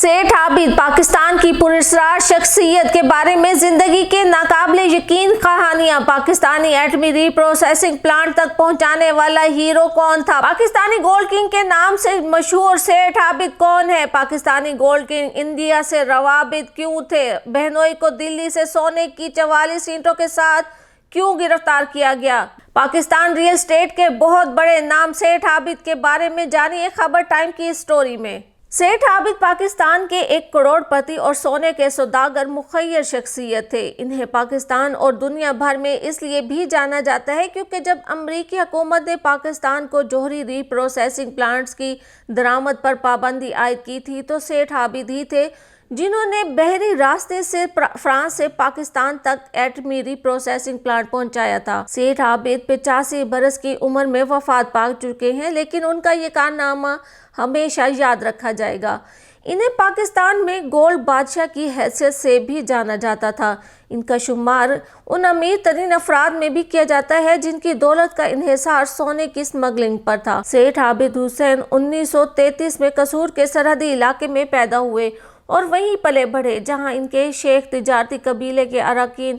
सेठ आबिद पाकिस्तान की पुरस्कार शख्सियत के बारे में जिंदगी के नाकाबिले यकीन कहानियां। पाकिस्तानी एटमी रीप्रोसेसिंग प्लांट तक पहुंचाने वाला हीरो कौन था? पाकिस्तानी गोल्ड किंग के नाम से मशहूर सेठ आबिद कौन है? पाकिस्तानी गोल्ड किंग इंडिया से रवाबित क्यों थे? बहनोई को दिल्ली से सोने की 44 ईंटों के साथ क्यों गिरफ्तार किया गया? पाकिस्तान रियल एस्टेट के बहुत बड़े नाम सेठ आबिद के बारे में जानिए खबर टाइम की स्टोरी में। सेठ आबिद पाकिस्तान के एक करोड़पति और सोने के सौदागर मुखय्यर शख्सियत थे। इन्हें पाकिस्तान और दुनिया भर में इसलिए भी जाना जाता है क्योंकि जब अमरीकी हुकूमत ने पाकिस्तान को जौहरी रीप्रोसेसिंग प्लांट्स की दरामद पर पाबंदी आयद की थी तो सेठ आबिद ही थे जिन्होंने बहरी रास्ते से फ्रांस से पाकिस्तान तक एटमी रीप्रोसेसिंग प्लांट पहुंचाया था। सेठ आबिद 85 बरस की उम्र में वफात पा चुके हैं, लेकिन उनका ये कारनामा हमेशा याद रखा जाएगा। इन्हें पाकिस्तान में गोल्ड बादशाह की हैसियत से भी जाना जाता था। इनका शुमार उन अमीर तरीन अफराद में भी किया जाता है जिनकी दौलत का इन्हिसार सोने की स्मगलिंग पर था। सेठ आबिद हुसैन 1933 में कसूर के सरहदी इलाके में पैदा हुए और वहीं पले बढ़े जहां इनके शेख तिजारती कबीले के अरकान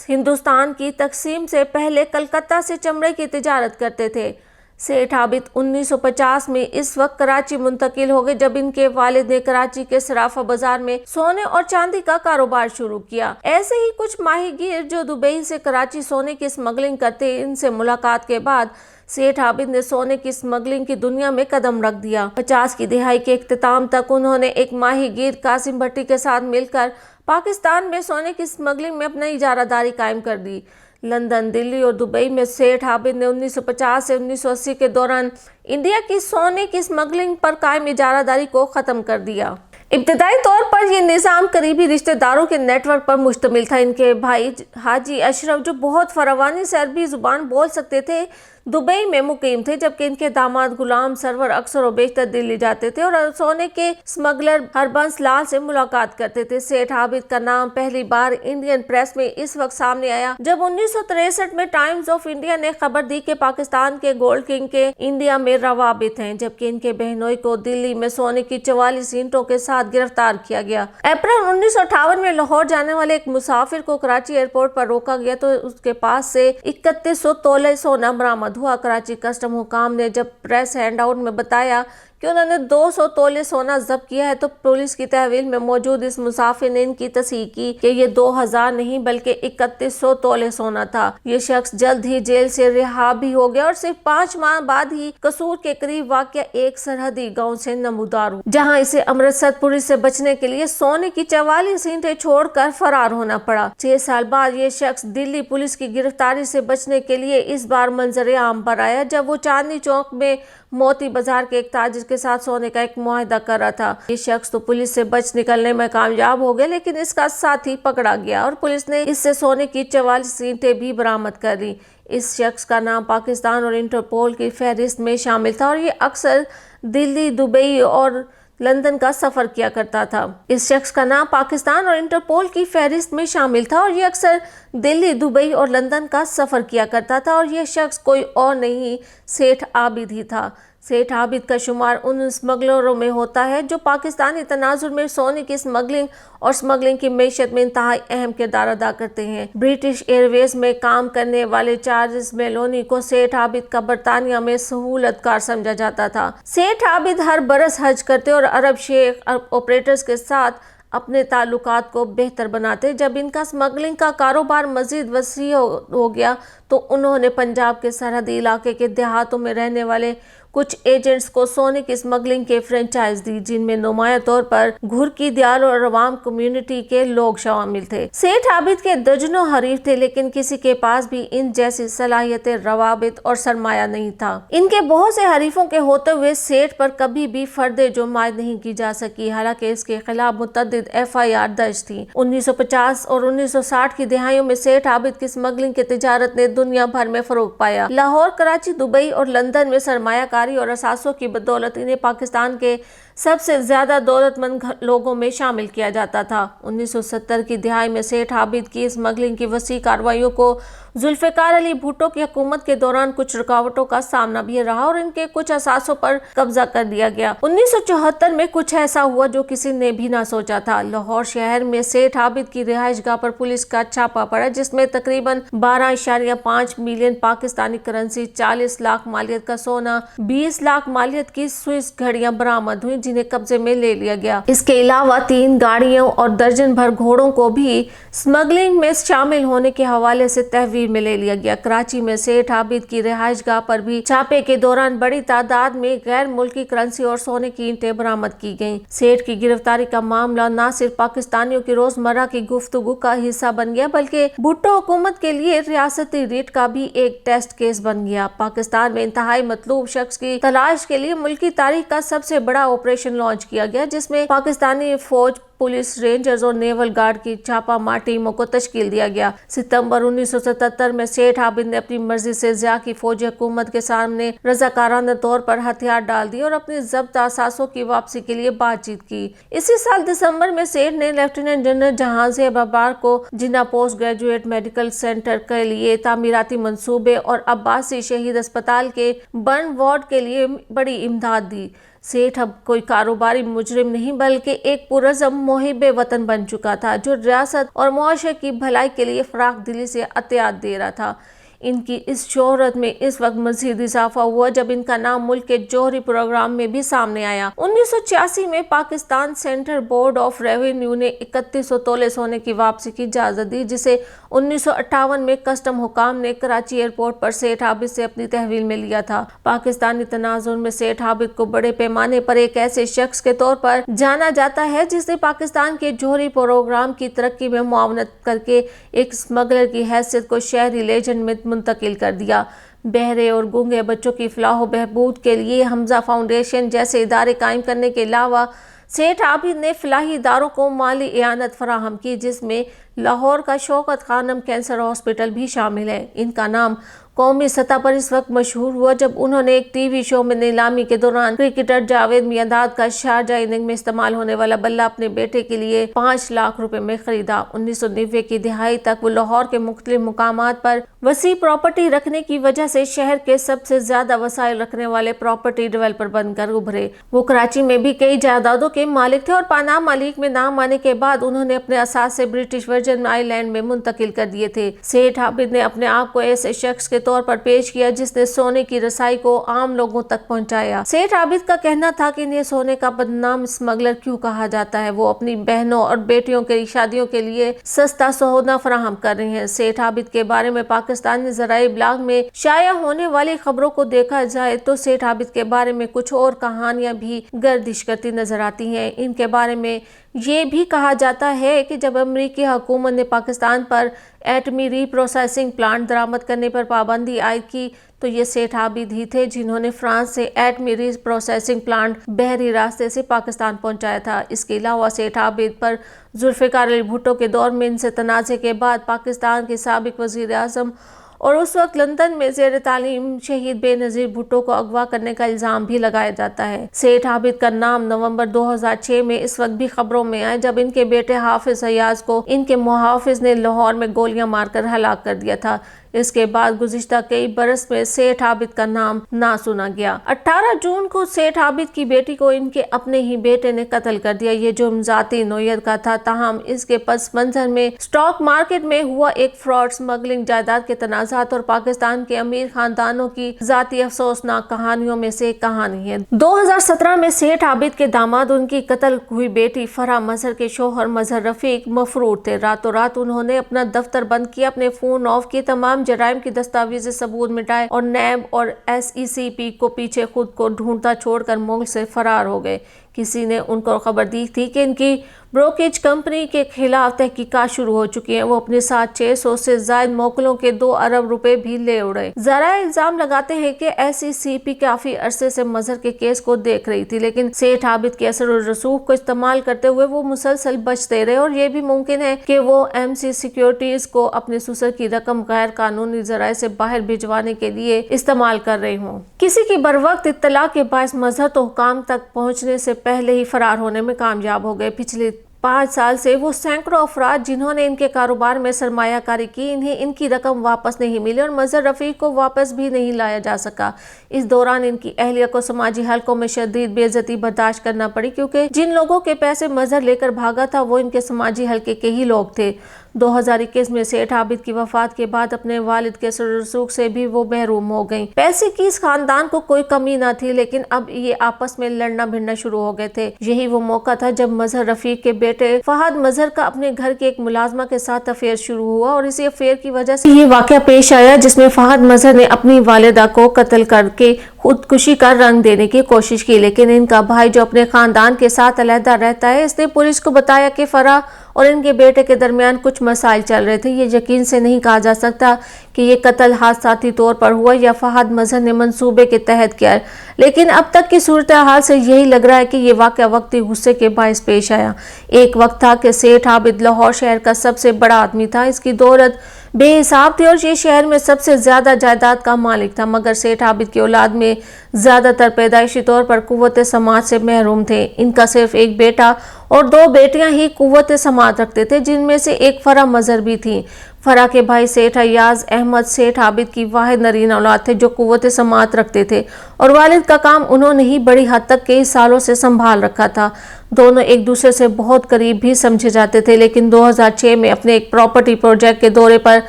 हिंदुस्तान की तकसीम से पहले कलकत्ता से चमड़े की तिजारत करते थे। सेठ आबिद 1950 में इस वक्त कराची मुंतकिल हो गए जब इनके वालिद ने कराची के सराफा बाजार में सोने और चांदी का कारोबार शुरू किया। ऐसे ही कुछ माहीगीर जो दुबई से कराची सोने की स्मगलिंग करते, इनसे मुलाकात के बाद सेठ आबिद ने सोने की स्मगलिंग की दुनिया में कदम रख दिया। 50 की दहाई के इख्तिताम तक उन्होंने एक माहीगीर कासिम भट्टी के साथ मिलकर पाकिस्तान में सोने की स्मगलिंग में अपनी इजारादारी कायम कर दी। लंदन, दिल्ली और दुबई में सेठ आबिद ने 1950 से 1980 के दौरान इंडिया की सोने की स्मगलिंग पर कायम इजारादारी को ख़त्म कर दिया। इब्तदाई तौर पर यह निज़ाम करीबी रिश्तेदारों के नेटवर्क पर मुश्तमिल था। इनके भाई हाजी अशरफ, जो बहुत फरावानी से अरबी ज़ुबान बोल सकते थे, दुबई में मुकीम थे, जबकि इनके दामाद गुलाम सरवर अक्सर और बेशतर दिल्ली जाते थे और सोने के स्मगलर हरबंस लाल से मुलाकात करते थे। सेठ आबिद का नाम पहली बार इंडियन प्रेस में इस वक्त सामने आया जब 1963 में टाइम्स ऑफ इंडिया ने खबर दी कि पाकिस्तान के गोल्ड किंग के इंडिया में रवाबित हैं, जबकि इनके बहनोई को दिल्ली में सोने की 44 ईंटों के साथ गिरफ्तार किया गया। अप्रैल 1958 में लाहौर जाने वाले एक मुसाफिर को कराची एयरपोर्ट पर रोका गया तो उसके पास से 3100 तोले सोना बरामद हुआ। कराची कस्टम हुकाम ने जब प्रेस हैंडआउट में बताया कि उन्होंने 200 तोले सोना जब्त किया है तो पुलिस की तहवील में मौजूद इस मुसाफिर ने इनकी तस्दीक की कि ये 2000 नहीं बल्कि 3100 तोले सोना था। ये शख्स जल्द ही जेल से रिहा भी हो गया और सिर्फ 5 माह बाद ही कसूर के करीब वाक़या एक सरहदी गांव से नमूदार हुआ, जहां इसे अमृतसर पुलिस से बचने के लिए सोने की 44 ईंटें छोड़कर फरार होना पड़ा। 6 साल बाद ये शख्स दिल्ली पुलिस की गिरफ्तारी से बचने के लिए इस बार मंजर आम पर आया जब वो चांदनी चौक में मोती बाजार के एक ताजिर के साथ सोने का एक मुआहदा कर रहा था। ये शख्स तो पुलिस से बच निकलने में कामयाब हो गया, लेकिन इसका साथी पकड़ा गया और पुलिस ने इससे सोने की 44 ईंटें भी बरामद कर ली। इस शख्स का नाम पाकिस्तान और इंटरपोल की फहरिस्त में शामिल था और ये अक्सर दिल्ली, दुबई और लंदन का सफर किया करता था। इस शख्स का नाम पाकिस्तान और इंटरपोल की फहरिस्त में शामिल था और ये अक्सर दिल्ली, दुबई और लंदन का सफर किया करता था और यह शख्स कोई और नहीं, सेठ आबिद ही था। सेठ आबिद का शुमार उन स्मगलरों में होता है जो पाकिस्तानी तनाजुर में सोने की स्मगलिंग और स्मगलिंग की मैशत में इंतहाई अहम किरदार अदा करते हैं। ब्रिटिश एयरवेज में काम करने वाले चार्ल्स मेलोनी को सेठ आबिद का बरतानिया में सहूलतकार समझा जाता था। सेठ आबिद हर बरस हज करते और अरब शेख ऑपरेटर्स के साथ अपने ताल्लुकात को बेहतर बनाते। जब इनका स्मगलिंग का कारोबार मजीद वसी हो गया तो उन्होंने पंजाब के सरहदी इलाके के देहातों में रहने वाले कुछ एजेंट्स को सोने की स्मगलिंग के फ्रेंचाइज दी, जिनमें नुमाया तौर पर घुर की दियाल और अवाम कम्युनिटी के लोग शामिल थे। सेठ आबिद के दर्जनों हरीफ थे, लेकिन किसी के पास भी इन जैसी सलाहियतें, रवाबित और सरमाया नहीं था। इनके बहुत से हरीफों के होते हुए सेठ पर कभी भी फर्दे जुर्म आयद नहीं की जा सकी, हालांकि इसके खिलाफ मुतअद्दिद FIR दर्ज थी। 1950 और 1960 की दहाइयों में सेठ आबिद की स्मगलिंग की तिजारत ने दुनिया भर में फरोग पाया। लाहौर, कराची, दुबई और लंदन में सरमायाकारी और असासों की बदौलत इन्हें पाकिस्तान के سب سے زیادہ دولت مند لوگوں میں شامل کیا جاتا تھا۔ 1970 کی دہائی میں سیٹھ عابد کی اسمگلنگ کی وسیع کارروائیوں کو ذوالفقار علی بھٹو کی حکومت کے دوران کچھ رکاوٹوں کا سامنا بھی رہا اور ان کے کچھ اثاثوں پر قبضہ کر دیا گیا۔ 1974 میں کچھ ایسا ہوا جو کسی نے بھی نہ سوچا تھا۔ لاہور شہر میں سیٹھ عابد کی رہائش گاہ پر پولیس کا چھاپا پڑا، جس میں تقریباً 12.5 ملین پاکستانی کرنسی، 40 لاکھ مالیت کا سونا، 20 لاکھ مالیت کی سوئس گھڑیاں برآمد ہوئیں جنہیں قبضے میں لے لیا گیا۔ اس کے علاوہ 3 گاڑیوں اور درجن بھر گھوڑوں کو بھی اسمگلنگ میں شامل ہونے کے حوالے سے تحویل میں لے لیا گیا۔ کراچی میں سیٹھ عابد کی رہائش گاہ پر بھی چھاپے کے دوران بڑی تعداد میں غیر ملکی کرنسی اور سونے کی اینٹیں برآمد کی گئیں۔ سیٹھ کی گرفتاری کا معاملہ نہ صرف پاکستانیوں کی روزمرہ کی گفتگو کا حصہ بن گیا بلکہ بھٹو حکومت کے لیے ریاستی ریٹ کا بھی ایک ٹیسٹ کیس بن گیا۔ پاکستان میں انتہائی مطلوب شخص کی تلاش کے لیے ملکی تاریخ کا سب سے بڑا آپریشن لانچ کیا گیا، جس میں پاکستانی فوج، پولیس، رینجرز اور نیول گارڈ کی چھاپہ مار ٹیموں کو تشکیل دیا گیا۔ ستمبر 1977 میں سیٹھ عابد نے اپنی مرضی سے ضیاء کی فوجی حکومت کے سامنے رضاکارانہ طور پر ہتھیار ڈال دیے اور اپنی ضبط اثاثوں کی واپسی کے لیے بات چیت کی۔ اسی سال دسمبر میں سیٹھ نے لیفٹیننٹ جنرل جہاں زیب ابار کو جناح پوسٹ گریجویٹ میڈیکل سینٹر کے لیے تعمیراتی منصوبے اور عباسی شہید اسپتال کے برن وارڈ کے لیے بڑی امداد دی۔ سیٹھ اب کوئی کاروباری مجرم نہیں بلکہ ایک پرعزم محب وطن بن چکا تھا جو ریاست اور معاشرے کی بھلائی کے لیے فراخ دلی سے عطیات دے رہا تھا۔ ان کی اس شہرت میں اس وقت مزید اضافہ ہوا جب ان کا نام ملک کے جوہری پروگرام میں بھی سامنے آیا۔ 1986 میں Pakistan central board of revenue نے 3100 تولے سونے کی واپسی کی اجازت دی، جسے 1958 میں کسٹم حکام نے کراچی ایئرپورٹ پر سیٹھ عابد سے اپنی تحویل میں لیا تھا۔ پاکستانی تناظر میں سیٹھ عابد کو بڑے پیمانے پر ایک ایسے شخص کے طور پر جانا جاتا ہے جس نے پاکستان کے جوہری پروگرام کی ترقی میں معاونت کر کے ایک اسمگلر کی حیثیت کو شہری لیجنڈ میں منتقل کر دیا۔ بہرے اور گونگے بچوں کی فلاح و بہبود کے لیے حمزہ فاؤنڈیشن جیسے ادارے قائم کرنے کے علاوہ سیٹھ عابد نے فلاحی اداروں کو مالی اعانت فراہم کی، جس میں لاہور کا شوکت خانم کینسر ہاسپٹل بھی شامل ہے۔ ان کا نام قومی سطح پر اس وقت مشہور ہوا جب انہوں نے ایک ٹی وی شو میں نیلامی کے دوران کرکٹر جاوید میانداد کا شارجہ اننگ میں استعمال ہونے والا بلہ اپنے بیٹے کے لیے 5 لاکھ روپے میں خریدا۔ 1990 کی دہائی تک وہ لاہور کے مختلف مقامات پر وسیع پراپرٹی رکھنے کی وجہ سے شہر کے سب سے زیادہ وسائل رکھنے والے پراپرٹی ڈیولپر بن کر ابھرے۔ وہ کراچی میں بھی کئی جائیدادوں کے مالک تھے اور پاناما لیک میں نام آنے کے بعد انہوں نے اپنے اثاثے برٹش ورجن آئی لینڈ میں منتقل کر دیے تھے۔ سیٹھ عابد نے اپنے آپ کو ایسے شخص کے طور پر پیش کیا جس نے سونے کی رسائی کو عام لوگوں تک پہنچایا۔ سیٹھ عابد کا کہنا تھا کہ انہیں سونے کا بدنام اسمگلر کیوں کہا جاتا ہے، وہ اپنی بہنوں اور بیٹیوں کی شادیوں کے لیے سستا سونا فراہم کر رہے ہیں۔ سیٹھ عابد کے بارے میں پاکستانی ذرائع ابلاغ میں شائع ہونے والی خبروں کو دیکھا جائے تو سیٹھ عابد کے بارے میں کچھ اور کہانیاں بھی گردش کرتی نظر آتی ہیں۔ ان کے بارے میں یہ بھی کہا جاتا ہے کہ جب امریکی حکومت نے پاکستان پر ایٹمی ری پروسیسنگ پلانٹ درآمد کرنے پر پابندی عائد کی تو یہ سیٹھ عابد ہی تھے جنہوں نے فرانس سے ایٹمی ری پروسیسنگ پلانٹ بحری راستے سے پاکستان پہنچایا تھا۔ اس کے علاوہ سیٹھ عابد پر ذوالفقار علی بھٹو کے دور میں ان سے تنازع کے بعد پاکستان کے سابق وزیر اعظم اور اس وقت لندن میں زیر تعلیم شہید بے نظیر بھٹو کو اغوا کرنے کا الزام بھی لگایا جاتا ہے۔ سیٹھ عابد کا نام نومبر 2006 میں اس وقت بھی خبروں میں آیا جب ان کے بیٹے حافظ ایاز کو ان کے محافظ نے لاہور میں گولیاں مار کر ہلاک کر دیا تھا۔ اس کے بعد گزشتہ کئی برس میں سیٹھ عابد کا نام نہ سنا گیا۔ 18 جون کو سیٹھ عابد کی بیٹی کو ان کے اپنے ہی بیٹے نے قتل کر دیا۔ یہ جرم ذاتی نوعیت کا تھا، تاہم اس کے پس منظر میں اسٹاک مارکیٹ میں ہوا ایک فراڈ، اسمگلنگ، جائیداد کے تنازعات اور پاکستان کے امیر خاندانوں کی ذاتی افسوسناک کہانیوں میں سے ایک کہانی ہے۔ 2017 میں سیٹھ عابد کے داماد ان کی قتل ہوئی بیٹی فرح مظہر کے شوہر مظہر رفیق مفرور تھے۔ راتوں رات انہوں نے اپنا دفتر بند کیا، اپنے فون آف کیے، تمام جرائم کی دستاویزی ثبوت مٹائے اور نیب اور SECP کو پیچھے خود کو ڈھونڈتا چھوڑ کر ملک سے فرار ہو گئے۔ کسی نے ان کو خبر دی تھی کہ ان کی بروکریج کمپنی کے خلاف تحقیقات شروع ہو چکی ہیں۔ وہ اپنے ساتھ 600 سے زائد موکلوں کے 2 ارب روپے بھی لے اڑے۔ ذرائع الزام لگاتے ہیں کہ SECP کافی عرصے سے مظہر کے کیس کو دیکھ رہی تھی، لیکن سیٹھ عابد کے اثر و رسوخ کو استعمال کرتے ہوئے وہ مسلسل بچتے رہے اور یہ بھی ممکن ہے کہ وہ MC سیکیورٹیز کو اپنے سسر کی رقم غیر قانونی ذرائع سے باہر بھجوانے کے لیے استعمال کر رہے ہوں۔ کسی کی بروقت اطلاع کے باعث مظہر تو حکام تک پہنچنے سے पहले ही फरार होने में कामयाब हो गए। पिछले 5 साल से वो सैकड़ों अफराद जिन्होंने इनके कारोबार में सरमायाकारी की, इन्हें इनकी रकम वापस नहीं मिली और मजहर रफीक को वापस भी नहीं लाया जा सका। इस दौरान इनकी अहलिया को समाजी हलकों में शदीद बेइज्जती बर्दाश्त करना पड़ी, क्योंकि जिन लोगों के पैसे मजहर लेकर भागा था वो इनके समाजी हलके के ही लोग थे। 2021 में सेठ आबिद की वफात के बाद अपने वालिद के रसूख से भी वो महरूम हो गईं। पैसे की इस खानदान को कोई कमी न थी, लेकिन अब ये आपस में लड़ना भिड़ना शुरू हो गए थे। यही वो मौका था जब मजहर रफीक के बेटे फहद मजहर का अपने घर के एक मुलाजमा के साथ अफेयर शुरू हुआ और इसी अफेयर की वजह से ये वाकया पेश आया जिसमें फहद मजहर ने अपनी वालिदा को कत्ल करके खुदकुशी का रंग देने की कोशिश की। लेकिन इनका भाई जो अपने खानदान के साथ अलहदा रहता है, इसने पुलिस को बताया कि फराह और इनके बेटे के दरमियान कुछ मसाइल चल रहे थे। ये यकीन से नहीं कहा जा सकता कि ये कत्ल हादसाती तौर पर हुआ या फहद मजहर ने मंसूबे के तहत किया, लेकिन अब तक की सूरत हाल से यही लग रहा है कि ये वाकया वक्ती गुस्से के बायस पेश आया। एक वक्त था कि सेठ आबिद लाहौर शहर का सबसे बड़ा आदमी था, इसकी दौलत बेहिसाब थी और ये शहर में सबसे ज्यादा जायदाद का मालिक था, मगर सेठ आबिद की औलाद में ज्यादातर पैदाइशी तौर पर कुव्वत समात से महरूम थे। इनका सिर्फ एक बेटा और 2 बेटियां ही कुव्वत समात रखते थे, जिनमें से एक फराह मजहर भी थी। फराह के भाई सेठ अयाज अहमद सेठ आबिद की वाहिद नरीन औलाद थे जो कुव्वत समात रखते थे और वालिद का काम उन्होंने ही बड़ी हद तक कई सालों से संभाल रखा था। दोनों एक दूसरे से बहुत करीब भी समझे जाते थे, लेकिन 2006 में अपने एक प्रॉपर्टी प्रोजेक्ट के दौरे पर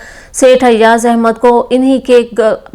सेठ अयाज अहमद को इन्हीं के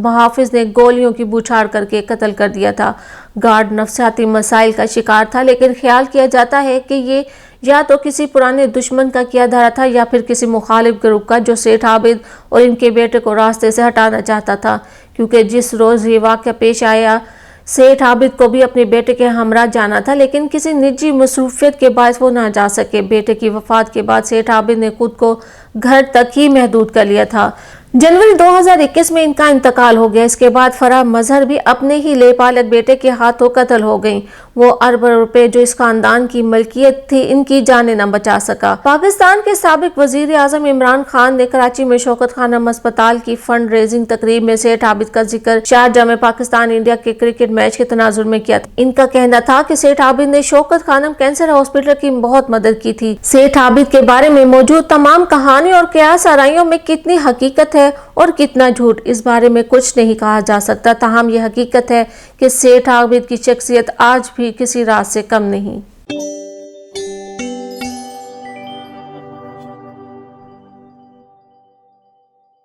मुहाफिज ने गोलियों की बौछार करके कत्ल कर दिया था। गार्ड नफसियाती मसाइल का शिकार था, लेकिन ख्याल किया जाता है कि ये या तो किसी पुराने दुश्मन का किया धरा था या फिर किसी मुखालिफ ग्रुप का जो सेठ आबिद और इनके बेटे को रास्ते से हटाना चाहता था, क्योंकि जिस रोज़ ये वाक़या पेश आया सेठ आबिद को भी अपने बेटे के हमरा जाना था, लेकिन किसी निजी मसरूफियत के बायस वो ना जा सके। बेटे की वफात के बाद सेठ आबिद ने खुद को घर तक ही महदूद कर लिया था। जनवरी 2021 में इनका इंतकाल हो गया। इसके बाद फराह मजहर भी अपने ही लेपालक बेटे के हाथों कत्ल हो गईं। वो अरबों रुपए जो इस खानदान की मलकियत थी, इनकी जाने न बचा सका। पाकिस्तान के साबिक वजीर आजम इमरान खान ने कराची में शौकत खानम अस्पताल की फंड रेजिंग तकरीब में सेठ आबिद का जिक्र शारजाह में पाकिस्तान इंडिया के क्रिकेट मैच के तनाजुर में किया। इनका कहना था कि सेठ आबिद ने शौकत खानम कैंसर हॉस्पिटल की बहुत मदद की थी। सेठ आबिद के बारे में मौजूद तमाम कहानी और कयास आराइयों में कितनी हकीकत है और कितना झूठ, इस बारे में कुछ नहीं कहा जा सकता। ताहम यह हकीकत है कि सेठ आबिद की शख्सियत आज भी किसी राज से कम नहीं।